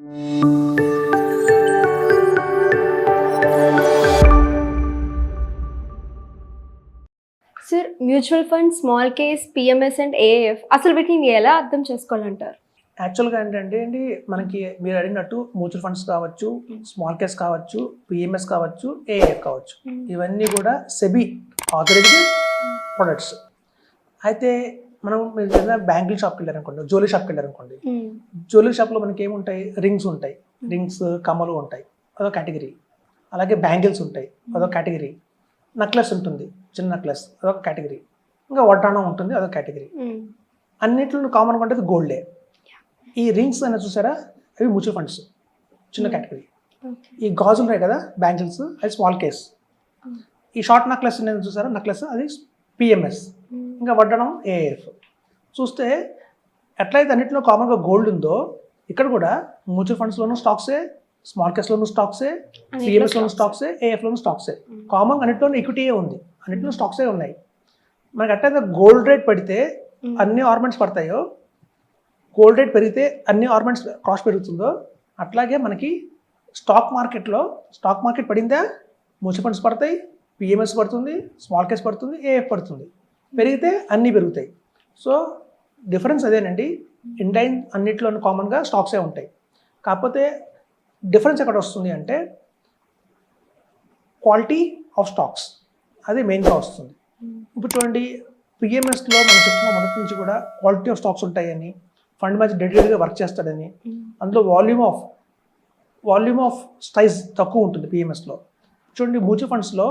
Sir, mutual fund, small case, PMS and AF అసలు వీటిని ఎలా అర్థం చేసుకోవాలంటారు? యాక్చువల్గా ఏంటంటే అండి, మనకి మీరు అడిగినట్టు మ్యూచువల్ ఫండ్స్ కావచ్చు, స్మాల్ కేస్ కావచ్చు, పిఎంఎస్ కావచ్చు, ఏఎఫ్ కావచ్చు, ఇవన్నీ కూడా సెబీ ఆథరైజ్డ్ ప్రొడక్ట్స్. అయితే మనం మీరు ఏదైనా బ్యాంకింగ్ షాప్కి వెళ్ళారనుకోండి, జ్యువెలరీ షాప్కి వెళ్ళారనుకోండి, జ్యువెలరీ షాప్లో మనకి ఏముంటాయి, రింగ్స్ ఉంటాయి, రింగ్స్ కమ్మలు ఉంటాయి, అదొక కేటగిరీ. అలాగే బ్యాంగిల్స్ ఉంటాయి, అదొక కేటగిరీ. నెక్లెస్ ఉంటుంది, చిన్న నెక్లెస్, అదొక కేటగిరీ. ఇంకా వడ్డాణం ఉంటుంది, అదొక కేటగిరీ. అన్నింటిలో కామన్గా ఉంటుంది గోల్డే. ఈ రింగ్స్ అనేది చూసారా, అవి మ్యూచువల్ ఫండ్స్, చిన్న కేటగిరీ. ఈ గాజులు ఉన్నాయి కదా, బ్యాంగిల్స్, అది స్మాల్ కేస్. ఈ షార్ట్ నెక్లెస్ అనేది చూసారా, నెక్లెస్, అది పిఎంఎస్. ఇంకా వడ్డాణం ఏఎఫ్. చూస్తే ఎట్లయితే అన్నింటిలో కామన్గా గోల్డ్ ఉందో, ఇక్కడ కూడా మ్యూచువల్ ఫండ్స్లోనూ స్టాక్సే, స్మాల్ కేస్లోనూ స్టాక్సే, పిఎంఎస్లోనూ స్టాక్సే, ఏఎఫ్లోనూ స్టాక్సే. కామన్ అన్నింటిలోనూ ఈక్విటీయే ఉంది, అన్నింటిలో స్టాక్సే ఉన్నాయి. మనకి ఎట్లయితే గోల్డ్ రేట్ పడితే అన్ని ఆర్నమెంట్స్ పడతాయో, గోల్డ్ రేట్ పెరిగితే అన్ని ఆర్నమెంట్స్ కాస్ట్ పెరుగుతుందో, అట్లాగే మనకి స్టాక్ మార్కెట్ పడిందా మ్యూచువల్ ఫండ్స్ పడతాయి, పిఎంఎస్ పడుతుంది, స్మాల్ కేస్ పడుతుంది, ఏఎఫ్ పడుతుంది. పెరిగితే అన్నీ పెరుగుతాయి. సో డిఫరెన్స్ అదేనండి. ఇండియా అన్నింటిలోనూ కామన్గా స్టాక్సే ఉంటాయి. కాకపోతే డిఫరెన్స్ ఎక్కడ వస్తుంది అంటే క్వాలిటీ ఆఫ్ స్టాక్స్, అది మెయిన్గా వస్తుంది. ఇప్పుడు చూడండి, పిఎంఎస్లో మనం చెప్తున్న మొదటి నుంచి కూడా క్వాలిటీ ఆఫ్ స్టాక్స్ ఉంటాయని, ఫండ్ మేనేజర్ డెడికేటెడ్గా వర్క్ చేస్తాడని, అందులో వాల్యూమ్ ఆఫ్ సైజ్ తక్కువ ఉంటుంది పిఎంఎస్లో. చూడండి, మ్యూచువల్ ఫండ్స్లో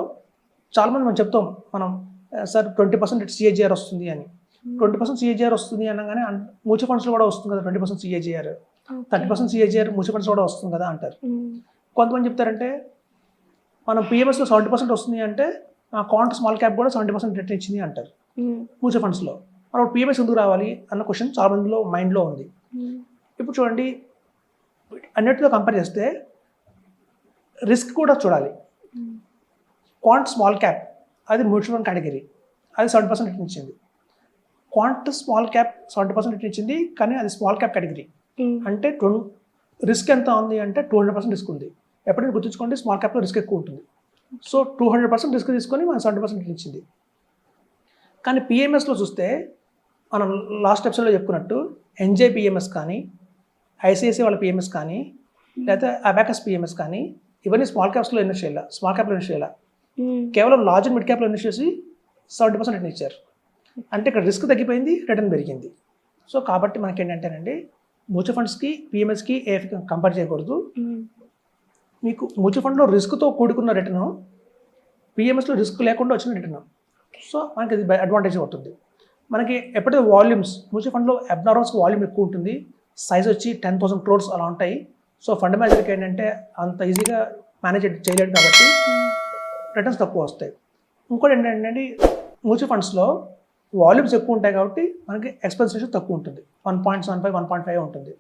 చాలామంది మనం చెప్తాం, సార్ 20% సిఏజిఆర్ వస్తుంది అని. 20% సిఏజిఆర్ వస్తుంది అనగానే మ్యూచువల్ ఫండ్స్లో కూడా వస్తుంది కదా 20% సిఏజిఆర్, 30% సిఏజిఆర్ మ్యూచువల్ ఫండ్స్ కూడా వస్తుంది కదా అంటారు. కొంతమంది చెప్తారంటే మనం పిఎంఎస్లో 70% వస్తుంది అంటే కాంట్ స్మాల్ క్యాప్ కూడా 70% రిటర్న్ ఇచ్చింది అంటారు మ్యూచువల్ ఫండ్స్లో. మనం పిఎంఎస్ ఎందుకు రావాలి అన్న క్వశ్చన్ చాలా మందిలో మైండ్లో ఉంది. ఇప్పుడు చూడండి, అన్నిటితో కంపేర్ చేస్తే రిస్క్ కూడా చూడాలి. క్వాంట్ స్మాల్ క్యాప్ అది మ్యూచువల్ ఫండ్ కేటగిరీ, అది 70% రిటర్న్ ఇచ్చింది. క్వాంట్ స్మాల్ క్యాప్ 70% రిటర్న్ ఇచ్చింది, కానీ అది స్మాల్ క్యాప్ కేటగిరీ. అంటే రిస్క్ ఎంత ఉంది అంటే 200% రిస్క్ ఉంది. ఎప్పుడైనా గుర్తుంచుకోండి, స్మాల్ క్యాప్లో రిస్క్ ఎక్కువ ఉంటుంది. సో 200% రిస్క్ తీసుకొని మనం 70% రిటర్న్ ఇచ్చింది. కానీ పిఎంఎస్లో చూస్తే మనం లాస్ట్ ఎపిసోడ్లో చెప్పుకున్నట్టు ఎన్జే పిఎంఎస్ కానీ, ఐసిఐసిఐ వాళ్ళ పిఎంఎస్ కానీ, లేకపోతే అబాకస్ పిఎంఎస్ కానీ, ఇవన్నీ స్మాల్ క్యాప్లో ఇన్వెస్ట్ చేయాలి. కేవలం లార్జ్ అండ్ మిడ్ క్యాప్లో ఇన్వెస్ట్ చేసి 70% రిటర్న్ ఇచ్చారు. అంటే ఇక్కడ రిస్క్ తగ్గిపోయింది, రిటర్న్ పెరిగింది. సో కాబట్టి మనకి ఏంటంటేనండి, మ్యూచువల్ ఫండ్స్కి, పిఎంఎస్కి, ఏఎఫ్కి కంపేర్ చేయకూడదు. మీకు మ్యూచువల్ ఫండ్లో రిస్క్తో కూడుకున్న రిటర్న్, పిఎంఎస్లో రిస్క్ లేకుండా వచ్చిన రిటర్న్. సో మనకి అది అడ్వాంటేజ్ అవుతుంది. మనకి ఎప్పుడైతే వాల్యూమ్స్, మ్యూచువల్ ఫండ్లో అబ్నార్మల్స్కి వాల్యూమ్ ఎక్కువ ఉంటుంది, సైజ్ వచ్చి 10,000 crores అలా ఉంటాయి. సో ఫండ్ మేనేజర్కి ఏంటంటే అంత ఈజీగా మేనేజ్ చేయలేడు కాబట్టి రిటర్న్స్ తక్కువ వస్తాయి. ఇంకోటి ఏంటంటే మ్యూచువల్ ఫండ్స్లో వాల్యూమ్స్ ఎక్కువ ఉంటాయి కాబట్టి మనకి ఎక్స్పెన్స్ రేషియో తక్కువ ఉంటుంది, 1.75, 1.5 ఉంటుంది.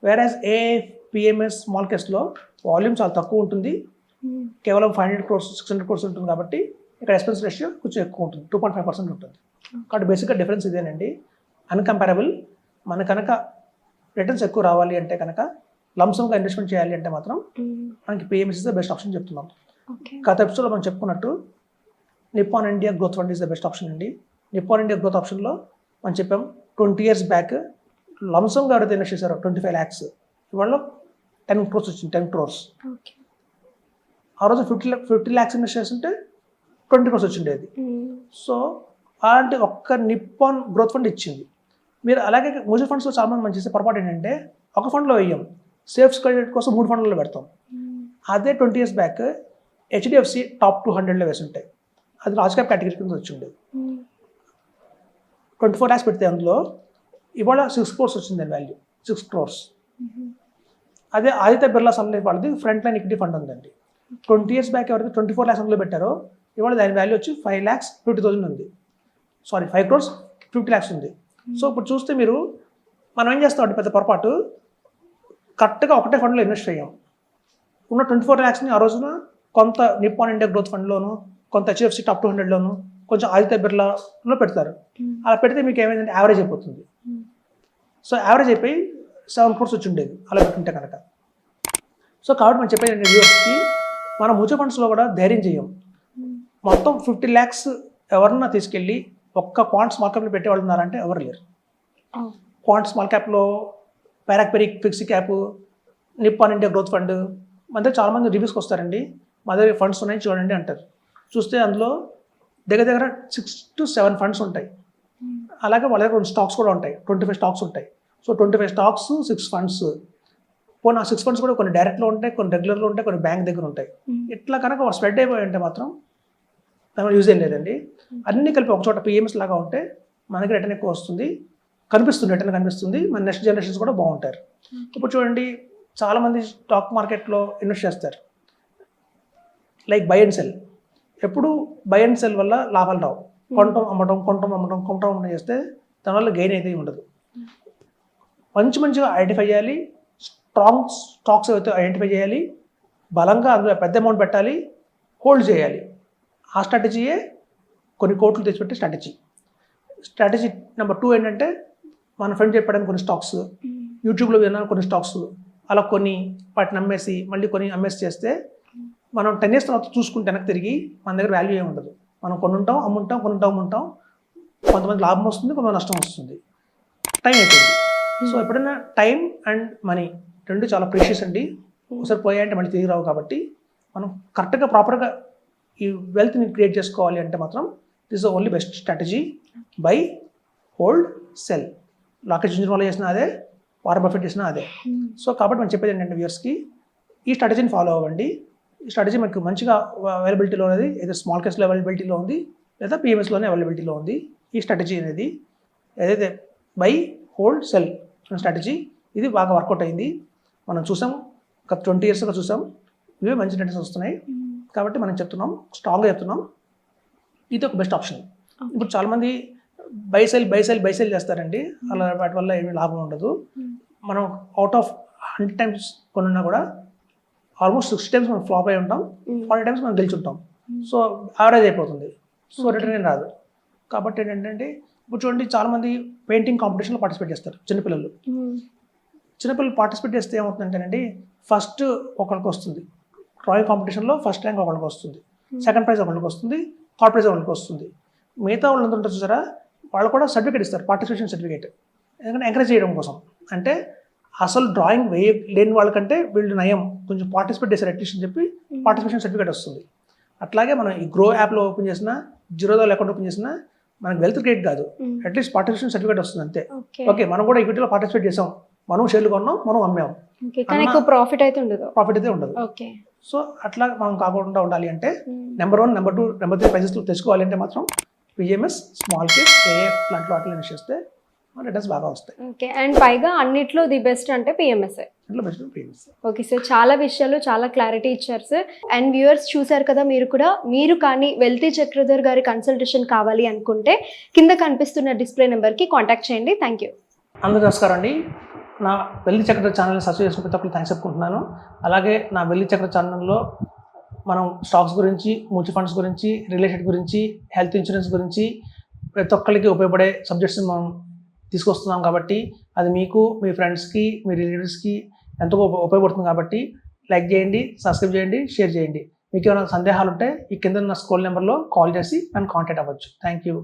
వేరాజ్ ఏఎఫ్, పిఎంఎస్, స్మాల్ కేస్లో వాల్యూమ్ చాలా తక్కువ ఉంటుంది, కేవలం 500 crores, 600 crores ఉంటుంది కాబట్టి ఇక్కడ ఎక్స్పెన్స్ రేషియో కొంచెం ఎక్కువ ఉంటుంది, 2.5% ఉంటుంది. కాబట్టి బేసిక్గా డిఫరెన్స్ ఇదేనండి. అన్కంపారబుల్. మన కనుక రిటర్న్స్ ఎక్కువ రావాలి అంటే కనుక, లంసంగా ఇన్వెస్ట్మెంట్ చేయాలి అంటే మాత్రం మనకి PMS is the best option చెప్తున్నాం. గత ఎపిసోడ్లో మనం చెప్పుకున్నట్టు Nippon India growth fund is the best option అండి. నిప్పాన్ ఇండియా గ్రోత్ ఆప్షన్లో మనం చెప్పాం 20 years బ్యాక్ లంసంగా ఎవరైతే ఇన్వెస్ట్ చేశారో 25 lakhs, ఇవాళ 10 crores వచ్చింది, 10 crores. ఆ రోజు 50 lakhs ఇన్వెస్ట్ చేస్తుంటే 20 crores వచ్చిండేది. సో అలాంటి ఒక్క నిప్పాన్ గ్రోత్ ఫండ్ ఇచ్చింది. మీరు అలాగే మ్యూచువల్ ఫండ్స్లో చాలామంది మనం చేసే పొరపాటు ఏంటంటే, ఒక ఫండ్లో వేయం, సేఫ్ క్రెడిట్ కోసం 3 ఫండ్లలో పెడతాం. అదే 20 years బ్యాక్ హెచ్డిఎఫ్సి టాప్ 200లో వేసి ఉంటాయి, అది లార్జ్ క్యాప్ కేటగిరీ కింద వచ్చిండేది. 24 lakhs పెడితే అందులో ఇవాళ 6 crores వచ్చింది దాని వాల్యూ, 6 crores. అదే ఆదిత్య బిర్లా సన్ లైఫ్ వాళ్ళది ఫ్రంట్ లైన్ ఈక్విటీ ఫండ్ ఉందండి. 20 years బ్యాక్ ఎవరైతే 24 lakhs అందులో పెట్టారో, ఇవాళ దాని వాల్యూ వచ్చి 5,50,000 ఉంది. 5 crores 50 lakhs ఉంది. సో ఇప్పుడు చూస్తే మీరు, మనం ఏం చేస్తామంటే పెద్ద పొరపాటు, కరెక్ట్గా ఒకటే ఫండ్లో ఇన్వెస్ట్ అయ్యాం. ఉన్న 24 lakhsని ఆ రోజున కొంత నిప్పాన్ ఇండియా గ్రోత్ ఫండ్లోను, కొంత హెచ్డిఎఫ్సి టాప్ 200లోను, కొంచెం ఆదిత్య బిర్లాలో పెడతారు. అలా పెడితే మీకు ఏమైందంటే యావరేజ్ అయిపోతుంది. సో యావరేజ్ అయిపోయి 7 crores వచ్చి ఉండేది అలా పెట్టుకుంటే కనుక. సో కాబట్టి మనం చెప్పేది వ్యూవర్స్కి, మన మ్యూచువల్ ఫండ్స్లో కూడా ధైర్యం చేయం. మొత్తం 50 lakhs ఎవరన్నా తీసుకెళ్ళి ఒక్క క్వాంట్ స్మాల్ క్యాప్లో పెట్టే వాళ్ళు ఉన్నారంటే ఎవరు లేరు. Quant small క్యాప్లో పారాక్పెరిక్ fixed cap, Nippon India growth fund, మన దగ్గర చాలామంది రివ్యూస్కి వస్తారండి, మా దగ్గర ఫండ్స్ ఉన్నాయి చూడండి అంటారు. చూస్తే అందులో దగ్గర 6 to 7 ఫండ్స్ ఉంటాయి. అలాగే వాళ్ళ దగ్గర 2 స్టాక్స్ కూడా ఉంటాయి, 25 స్టాక్స్ ఉంటాయి. So 25 stocks, 6 funds. పోనీ ఆ 6 ఫండ్స్ కూడా కొన్ని డైరెక్ట్లో ఉంటాయి, కొన్ని రెగ్యులర్లో ఉంటాయి, కొన్ని బ్యాంక్ దగ్గర ఉంటాయి. ఇట్లా కనుక స్ప్రెడ్ అయిపోయి ఉంటే మాత్రం దాని యూజ్ ఏం లేదండి. అన్నీ కలిపి ఒక చోట పిఎంఎస్ లాగా ఉంటే మనకి రిటర్న్ ఎక్కువ వస్తుంది, రిటర్న్ కనిపిస్తుంది, మన నెక్స్ట్ జనరేషన్స్ కూడా బాగుంటారు. ఇప్పుడు చూడండి, చాలామంది స్టాక్ మార్కెట్లో ఇన్వెస్ట్ చేస్తారు, లైక్ బై అండ్ సెల్. ఎప్పుడు బై అండ్ సెల్ వల్ల లాభాలు రావు. కొనటం అమ్మటం చేస్తే దానివల్ల గెయిన్ అయితే ఉండదు. మంచిగా ఐడెంటిఫై చేయాలి, స్ట్రాంగ్ స్టాక్స్ అయితే ఐడెంటిఫై చేయాలి, బలంగా అందులో పెద్ద అమౌంట్ పెట్టాలి, హోల్డ్ చేయాలి. ఆ స్ట్రాటజీయే కొన్ని కోట్లు తెచ్చిపెట్టే స్ట్రాటజీ. నెంబర్ 2 ఏంటంటే, మన ఫ్రెండ్ చెప్పడానికి కొన్ని స్టాక్స్, యూట్యూబ్లో విన్నా కొన్ని స్టాక్స్, అలా కొన్ని వాటిని అమ్మేసి మళ్ళీ కొన్ని అమ్మేసి చేస్తే మనం 10 years తర్వాత చూసుకుంటే వెనక్కి తిరిగి మన దగ్గర వాల్యూ ఏమి ఉండదు. మనం కొనుంటాం, అమ్ముంటాం, కొంతమంది లాభం వస్తుంది, కొంతమంది నష్టం వస్తుంది, టైం అయిపోయింది. సో ఎప్పుడైనా టైం అండ్ మనీ రెండు చాలా ప్రెషియస్ అండి. ఒకసారి పోయాయంటే మళ్ళీ తిరిగి రావు. కాబట్టి మనం కరెక్ట్గా ప్రాపర్గా ఈ వెల్త్ని క్రియేట్ చేసుకోవాలి అంటే మాత్రం this is only best strategy. By, hold, cell. Locket engine చేసినా అదే, వారన్ బఫెట్ చేసినా అదే. సో కాబట్టి మనం చెప్పేది ఏంటంటే వ్యూవర్స్కి, ఈ స్ట్రాటజీని ఫాలో అవ్వండి. ఈ స్ట్రాటజీ మనకు మంచిగా అవైలబిలిటీలో ఉన్నది, ఏదో స్మాల్ కేస్లో అవైలబిలిటీలో ఉంది, లేదా పిఎంఎస్లోనే అవైలబిలిటీలో ఉంది. ఈ స్ట్రాటజీ అనేది ఏదైతే బై, హోల్డ్, సెల్ అనే స్ట్రాటజీ, ఇది బాగా వర్కౌట్ అయింది. మనం చూసాం, గత 20 yearsగా చూసాం, ఇవే మంచి రిటర్న్స్ వస్తున్నాయి. కాబట్టి మనం చెప్తున్నాం, స్ట్రాంగ్గా చెప్తున్నాం, ఇది ఒక బెస్ట్ ఆప్షన్. ఇప్పుడు చాలామంది బై సెల్ చేస్తారండి, అలా వాటి వల్ల ఏమీ లాభం ఉండదు. మనం అవుట్ ఆఫ్ 100 times కొనున్నా కూడా ఆల్మోస్ట్ 60 times మనం ఫ్లాప్ అయి ఉంటాం, 40 times మనం గెలుచుంటాం. సో యావరేజ్ అయిపోతుంది, సో రిటర్న్ ఏం రాదు. కాబట్టి ఏంటంటే, ఇప్పుడు చూడండి, చాలామంది పెయింటింగ్ కాంపిటీషన్లో పార్టిసిపేట్ చేస్తారు. చిన్నపిల్లలు పార్టిసిపేట్ చేస్తే ఏమవుతుందంటేనండి, ఫస్ట్ ఒకరికి వస్తుంది, డ్రాయింగ్ కాంపిటీషన్లో ఫస్ట్ ర్యాంక్ ఒకరికి వస్తుంది, సెకండ్ ప్రైజ్ ఒకరికి వస్తుంది, థర్డ్ ప్రైజ్ ఒకరికి వస్తుంది. మిగతా వాళ్ళు ఎంత ఉంటారు చూసారా, వాళ్ళు కూడా సర్టిఫికేట్ ఇస్తారు, పార్టిసిపేషన్ సర్టిఫికేట్. ఎందుకంటే ఎంకరేజ్ చేయడం కోసం. అంటే అసలు డ్రాయింగ్ లేని వాళ్ళకంటే వీళ్ళు నయం, కొంచెం పార్టిసిపేట్ చేశారు అట్లీస్ట్ అని చెప్పి పార్టిసిపేషన్ సర్టిఫికేట్ వస్తుంది. అట్లాగే మనం ఈ గ్రో యాప్లో ఓపెన్ చేసినా, జీరోదాల్ అకౌంట్ ఓపెన్ చేసినా మనకు వెల్త్ క్రియేట్ కాదు, అట్లీస్ట్ పార్టిసిపేషన్ సర్టిఫికేట్ వస్తుంది అంతే. ఓకే, మనం కూడా ఈక్విటీలో పార్టిసిపేట్ చేసాం, మనం షేర్లు కొన్నాం, మనం అమ్మాం, ప్రాఫిట్ అయితే ఉండదు. సో అట్లా మనం కాకుండా ఉండాలి అంటే నెంబర్ 1, నెంబర్ 2, నెంబర్ 3 ప్రైజెస్ తెచ్చుకోవాలి అంటే మాత్రం పిఎంఎస్, స్మాల్ కేస్, ఏఎఫ్ లాంటి వాటిలో ఇన్వెస్ట్ చేస్తే మన రిటర్న్స్ బాగా వస్తాయి. ఓకే, అండ్ పైగా అన్నిట్లో ది బెస్ట్ అంటే పిఎంఎస్. ఓకే సార్, చాలా విషయాలు చాలా క్లారిటీ ఇచ్చారు సార్. అండ్ వ్యూవర్స్ చూసారు కదా, మీరు కానీ వెల్తీ చక్రధర్ గారి కన్సల్టేషన్ కావాలి అనుకుంటే కింద కనిపిస్తున్న డిస్ప్లే నెంబర్కి కాంటాక్ట్ చేయండి. Thank you. అందరూ నమస్కారం అండి. నా వెల్తీ చక్రధర్ ఛానల్ని సబ్స్క్రైబ్ చేసుకుని ప్రతి ఒక్కరు థ్యాంక్స్ చెప్పుకుంటున్నాను. అలాగే నా వెల్తీ చక్రధర్ ఛానల్లో మనం స్టాక్స్ గురించి, మ్యూచువల్ ఫండ్స్ గురించి, రియల్ ఎస్టేట్ గురించి, హెల్త్ ఇన్సూరెన్స్ గురించి ప్రతి ఒక్కరికి ఉపయోగపడే సబ్జెక్ట్స్ మనం తీసుకొస్తున్నాం. కాబట్టి అది మీకు, మీ ఫ్రెండ్స్కి, మీ రిలేటివ్స్కి ఎంతో ఉపయోగపడుతుంది. కాబట్టి లైక్ చేయండి, సబ్స్క్రైబ్ చేయండి, షేర్ చేయండి. మీకు ఏమైనా సందేహాలు ఉంటే ఈ కింద ఉన్న స్క్రోల్ నెంబర్లో కాల్ చేసి నన్ను కాంటాక్ట్ అవ్వచ్చు. Thank you.